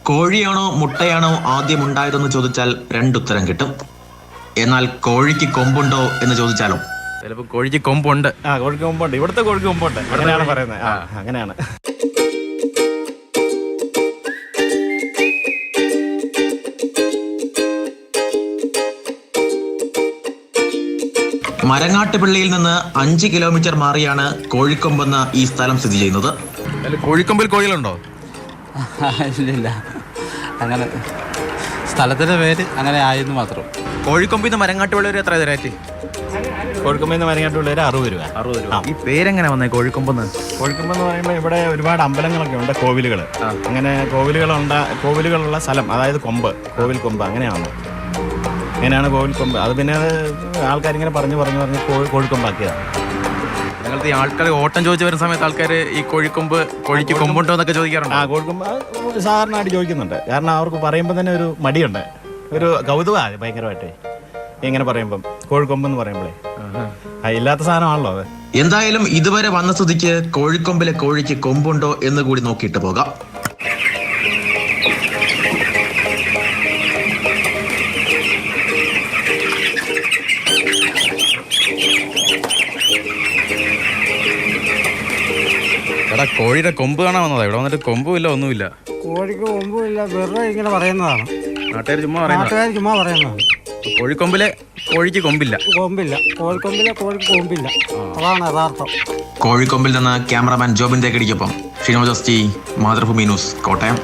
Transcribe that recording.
കോഴിയാണോ മുട്ടയാണോ ആദ്യം ഉണ്ടായതെന്ന് ചോദിച്ചാൽ രണ്ടുത്തരം കിട്ടും. എന്നാൽ കോഴിക്ക് കൊമ്പുണ്ടോ എന്ന് ചോദിച്ചാലോ? ചിലപ്പോൾ കോഴിക്ക് കൊമ്പുണ്ട്. കോഴിക്ക് കൊമ്പുണ്ട്. ഇവിടുത്തെ കോഴിക്ക് കൊമ്പുണ്ട്. അങ്ങനെയാണ് പറയുന്നത്. അങ്ങനെയാണ്. മരങ്ങാട്ടുപള്ളിയിൽ നിന്ന് 5 കിലോമീറ്റർ മാറിയാണ് കോഴിക്കൊമ്പെന്ന ഈ സ്ഥലം സ്ഥിതി ചെയ്യുന്നത്. കോഴിക്കൊമ്പിൽ കോഴികളുണ്ടോ? ഇല്ല, അങ്ങനെ സ്ഥലത്തിന്റെ പേര് അങ്ങനെ ആയെന്ന് മാത്രം. കോഴിക്കൊമ്പിൽ നിന്ന് മരങ്ങാട്ടുപള്ളി വരെ എത്ര റേറ്റ്? കോഴിക്കൊമ്പിൽ നിന്ന് മരങ്ങാട്ടുപള്ളി 60 രൂപ. 60 രൂപ. ഈ പേരെങ്ങനെ വന്നേ കോഴിക്കൊമ്പെന്ന്? കോഴിക്കൊമ്പെന്ന് പറയുമ്പോൾ ഇവിടെ ഒരുപാട് അമ്പലങ്ങളൊക്കെ ഉണ്ട്, കോവിലുകൾ. അങ്ങനെ കോവിലുകളുള്ള സ്ഥലം, അതായത് കൊമ്പ്, കോവിൽ കൊമ്പ്, അങ്ങനെയാണ് കോവിൽ കൊമ്പ്. അത് പിന്നെ ആൾക്കാരിങ്ങനെ പറഞ്ഞു കോഴിക്കൊമ്പാക്കിയതാണ്. ഞങ്ങൾക്ക് ഈ ആൾക്കാർ ഓട്ടം ചോദിച്ചു വരുന്ന സമയത്ത് ആൾക്കാർ ഈ കോഴിക്ക് കൊമ്പുണ്ടോ എന്നൊക്കെ ചോദിക്കാറുണ്ട്. കോഴിക്കൊമ്പ് സാധാരണയായിട്ട് ചോദിക്കുന്നുണ്ട്. കാരണം അവർക്ക് പറയുമ്പോൾ തന്നെ ഒരു മടിയുണ്ട്, ഒരു കൗതുകമാണ് ഭയങ്കരമായിട്ട് ഇങ്ങനെ പറയുമ്പം. കോഴിക്കൊമ്പെന്ന് പറയുമ്പോഴേ ഇല്ലാത്ത സാധനമാണല്ലോ അത്. എന്തായാലും ഇതുവരെ വന്ന സ്ഥിതിക്ക് കോഴിക്കൊമ്പിലെ കോഴിക്ക് കൊമ്പുണ്ടോ എന്ന് കൂടി നോക്കിയിട്ട് പോകാം. എടാ, കോഴിയുടെ കൊമ്പ് കാണാൻ വന്നതാ. ഇവിടെ വന്നിട്ട് കൊമ്പുമില്ല, ഒന്നുമില്ല. കോഴിക്ക് കൊമ്പുമില്ല, വെറുതെ ഇങ്ങനെ പറയുന്നതാണ്. നാട്ടുകാർ ചുമ്മാ പറയുന്നതാണ്. കോഴിക്കൊമ്പിലെ കോഴിക്ക് കൊമ്പില്ല. കോഴിക്കൊമ്പിലെ കോഴിക്ക് കൊമ്പില്ല, അതാണ് യഥാർത്ഥം. കോഴിക്കൊമ്പിൽ നിന്ന് ക്യാമറാമാൻ ജോബിൻ തേക്കടിക്കൊപ്പം Shinoj S T, Mathrubhumi news, Kottayam.